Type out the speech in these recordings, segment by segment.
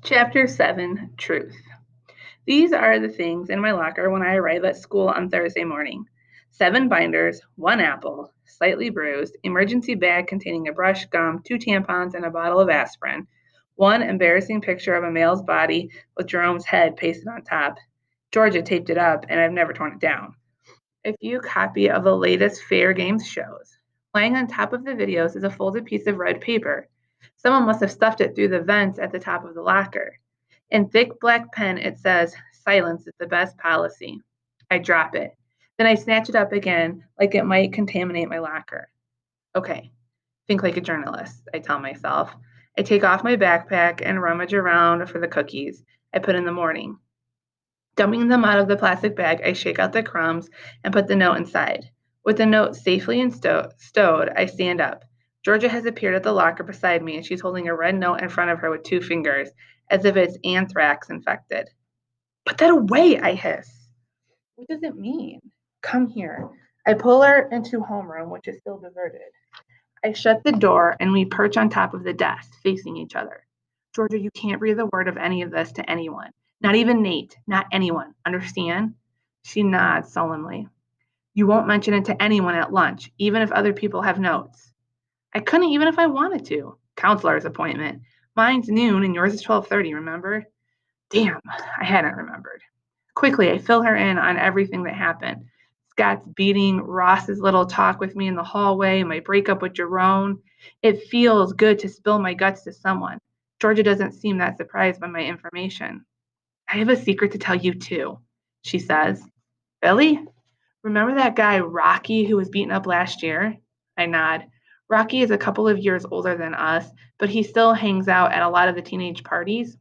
Chapter 7 Truth. These are the things in my locker when I arrive at school on Thursday morning: 7 binders, 1 apple, slightly bruised, emergency bag containing a brush, gum, 2 tampons, and a bottle of aspirin, 1 embarrassing picture of a male's body with Jerome's head pasted on top. Georgia taped it up, and I've never torn it down. A few copy of the latest Fair Games shows. Lying on top of the videos is a folded piece of red paper. Someone must have stuffed it through the vents at the top of the locker. In thick black pen, it says, "Silence is the best policy." I drop it. Then I snatch it up again, like it might contaminate my locker. Okay, think like a journalist, I tell myself. I take off my backpack and rummage around for the cookies I put in the morning. Dumping them out of the plastic bag, I shake out the crumbs and put the note inside. With the note safely stowed, I stand up. Georgia has appeared at the locker beside me, and she's holding a red note in front of her with 2 fingers, as if it's anthrax infected. "Put that away," I hiss. "What does it mean?" "Come here." I pull her into homeroom, which is still deserted. I shut the door, and we perch on top of the desk, facing each other. "Georgia, you can't breathe a word of any of this to anyone. Not even Nate. Not anyone. Understand?" She nods solemnly. "You won't mention it to anyone at lunch, even if other people have notes." "I couldn't even if I wanted to. Counselor's appointment. Mine's noon and yours is 12:30, remember?" Damn, I hadn't remembered. Quickly, I fill her in on everything that happened. Scott's beating, Ross's little talk with me in the hallway, my breakup with Jerome. It feels good to spill my guts to someone. Georgia doesn't seem that surprised by my information. "I have a secret to tell you, too," she says. "Really? Remember that guy, Rocky, who was beaten up last year?" I nod. Rocky is a couple of years older than us, but he still hangs out at a lot of the teenage parties.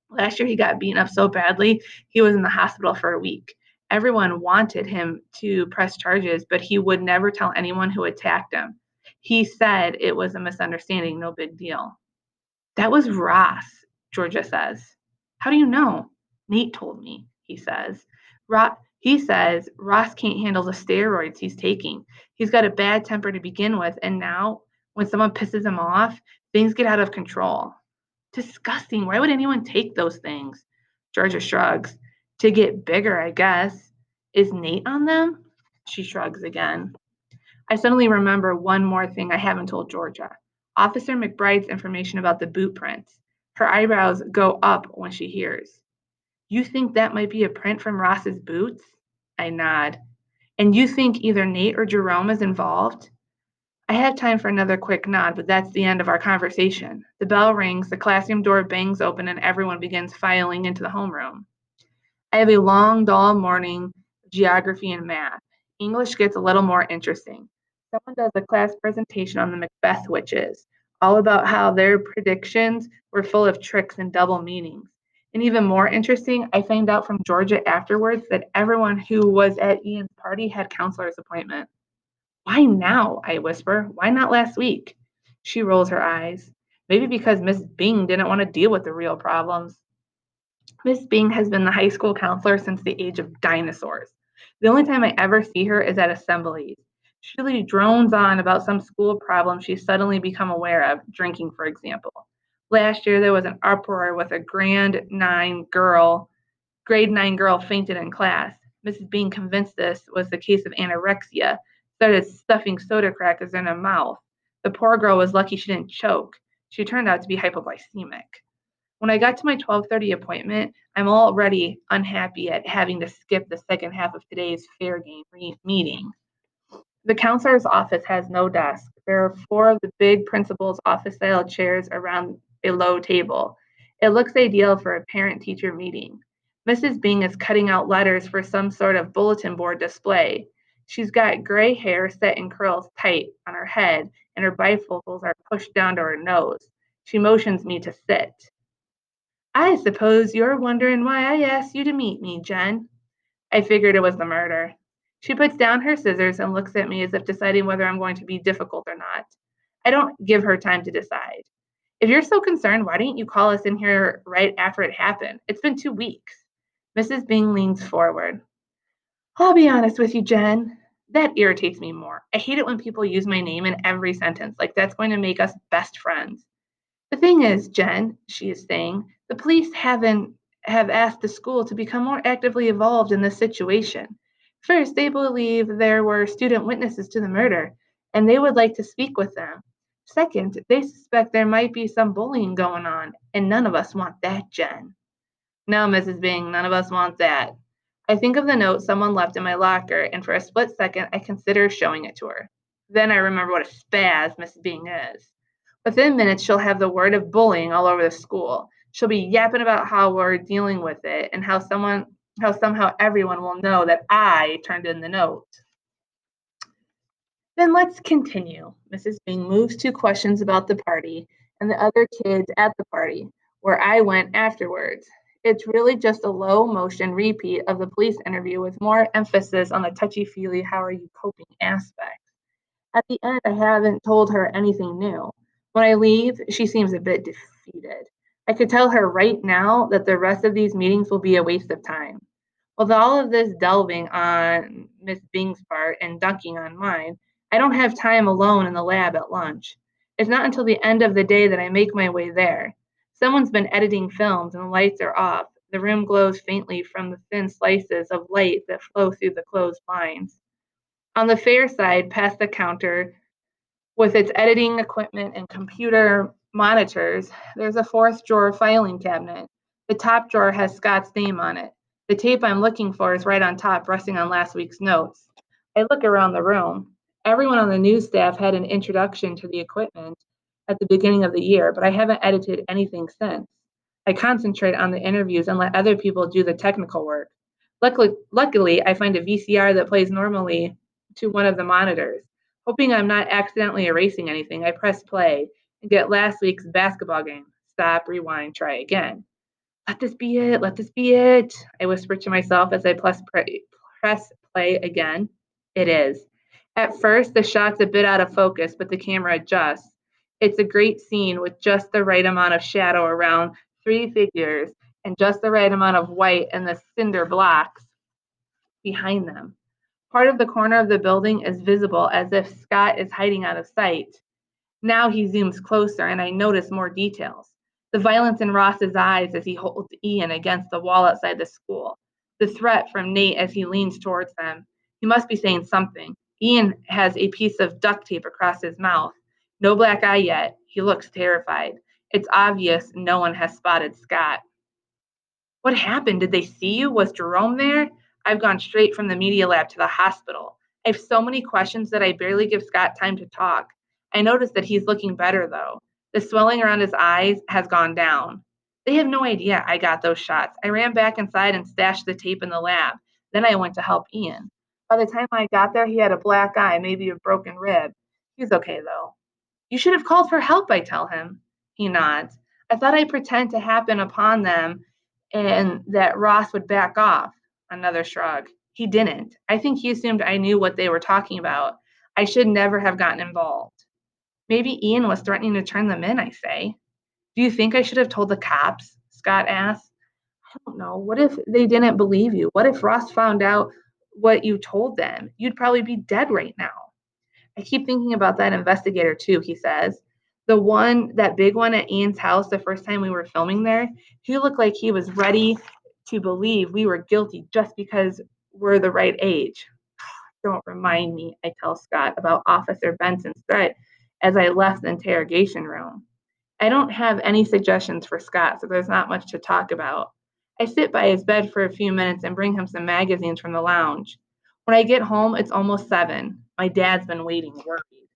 Last year, he got beaten up so badly, he was in the hospital for a week. Everyone wanted him to press charges, but he would never tell anyone who attacked him. He said it was a misunderstanding, no big deal. "That was Ross," Georgia says. "How do you know?" "Nate told me," he says. He says Ross can't handle the steroids he's taking. He's got a bad temper to begin with, and now, when someone pisses him off, things get out of control. Disgusting. Why would anyone take those things? Georgia shrugs. To get bigger, I guess. Is Nate on them? She shrugs again. I suddenly remember one more thing I haven't told Georgia. Officer McBride's information about the boot prints. Her eyebrows go up when she hears. "You think that might be a print from Ross's boots?" I nod. "And you think either Nate or Jerome is involved?" I have time for another quick nod, but that's the end of our conversation. The bell rings, the classroom door bangs open, and everyone begins filing into the homeroom. I have a long, dull morning of geography and math. English gets a little more interesting. Someone does a class presentation on the Macbeth witches, all about how their predictions were full of tricks and double meanings. And even more interesting, I find out from Georgia afterwards that everyone who was at Ian's party had counselor's appointment. "Why now?" I whisper. "Why not last week?" She rolls her eyes. "Maybe because Miss Bing didn't want to deal with the real problems." Miss Bing has been the high school counselor since the age of dinosaurs. The only time I ever see her is at assemblies. She really drones on about some school problem she's suddenly become aware of, drinking, for example. Last year, there was an uproar with a grade 9 girl fainted in class. Mrs. Bean, convinced this was the case of anorexia, started stuffing soda crackers in her mouth. The poor girl was lucky she didn't choke. She turned out to be hypoglycemic. When I got to my 12:30 appointment, I'm already unhappy at having to skip the second half of today's fair game meeting. The counselor's office has no desk. There are 4 of the big principal's office style chairs around a low table. It looks ideal for a parent teacher meeting. Mrs. Bing is cutting out letters for some sort of bulletin board display. She's got gray hair set in curls tight on her head, and her bifocals are pushed down to her nose. She motions me to sit. "I suppose you're wondering why I asked you to meet me, Jen." I figured it was the murder. She puts down her scissors and looks at me as if deciding whether I'm going to be difficult or not. I don't give her time to decide. "If you're so concerned, why didn't you call us in here right after it happened? It's been 2 weeks." Mrs. Bing leans forward. "I'll be honest with you, Jen. That irritates me more. I hate it when people use my name in every sentence, like that's going to make us best friends. The thing is, Jen," she is saying, The police have asked the school to become more actively involved in this situation. First, they believe there were student witnesses to the murder, and they would like to speak with them. Second, they suspect there might be some bullying going on, and none of us want that, Jen. No, Mrs. Bing, none of us want that. I think of the note someone left in my locker, and for a split second, I consider showing it to her. Then I remember what a spaz Mrs. Bing is. Within minutes, she'll have the word of bullying all over the school. She'll be yapping about how we're dealing with it and how somehow everyone will know that I turned in the note. Then let's continue. Mrs. Bing moves to questions about the party and the other kids at the party, where I went afterwards. It's really just a low motion repeat of the police interview with more emphasis on the touchy feely, how are you coping aspect. At the end, I haven't told her anything new. When I leave, she seems a bit defeated. I could tell her right now that the rest of these meetings will be a waste of time. With all of this delving on Miss Bing's part and dunking on mine, I don't have time alone in the lab at lunch. It's not until the end of the day that I make my way there. Someone's been editing films and the lights are off. The room glows faintly from the thin slices of light that flow through the closed blinds. On the fair side, past the counter, with its editing equipment and computer monitors, there's a fourth drawer filing cabinet. The top drawer has Scott's name on it. The tape I'm looking for is right on top, resting on last week's notes. I look around the room. Everyone on the news staff had an introduction to the equipment at the beginning of the year, but I haven't edited anything since. I concentrate on the interviews and let other people do the technical work. Luckily, I find a VCR that plays normally to one of the monitors. Hoping I'm not accidentally erasing anything, I press play and get last week's basketball game. Stop, rewind, try again. Let this be it, let this be it, I whisper to myself as I press play again. It is. At first, the shot's a bit out of focus, but the camera adjusts. It's a great scene with just the right amount of shadow around three figures and just the right amount of white and the cinder blocks behind them. Part of the corner of the building is visible as if Scott is hiding out of sight. Now he zooms closer and I notice more details. The violence in Ross's eyes as he holds Ian against the wall outside the school. The threat from Nate as he leans towards them. He must be saying something. Ian has a piece of duct tape across his mouth. No black eye yet. He looks terrified. It's obvious no one has spotted Scott. What happened? Did they see you? Was Jerome there? I've gone straight from the media lab to the hospital. I have so many questions that I barely give Scott time to talk. I notice that he's looking better, though. The swelling around his eyes has gone down. They have no idea I got those shots. I ran back inside and stashed the tape in the lab. Then I went to help Ian. By the time I got there, he had a black eye, maybe a broken rib. He's okay, though. You should have called for help, I tell him. He nods. I thought I'd pretend to happen upon them and that Ross would back off. Another shrug. He didn't. I think he assumed I knew what they were talking about. I should never have gotten involved. Maybe Ian was threatening to turn them in, I say. Do you think I should have told the cops? Scott asks. I don't know. What if they didn't believe you? What if Ross found out what you told them? You'd probably be dead right now. I keep thinking about that investigator too, he says. That big one at Ian's house the first time we were filming there, he looked like he was ready to believe we were guilty just because we're the right age. Don't remind me, I tell Scott about Officer Benson's threat as I left the interrogation room. I don't have any suggestions for Scott, so there's not much to talk about. I sit by his bed for a few minutes and bring him some magazines from the lounge. When I get home, it's almost 7. My dad's been waiting worried.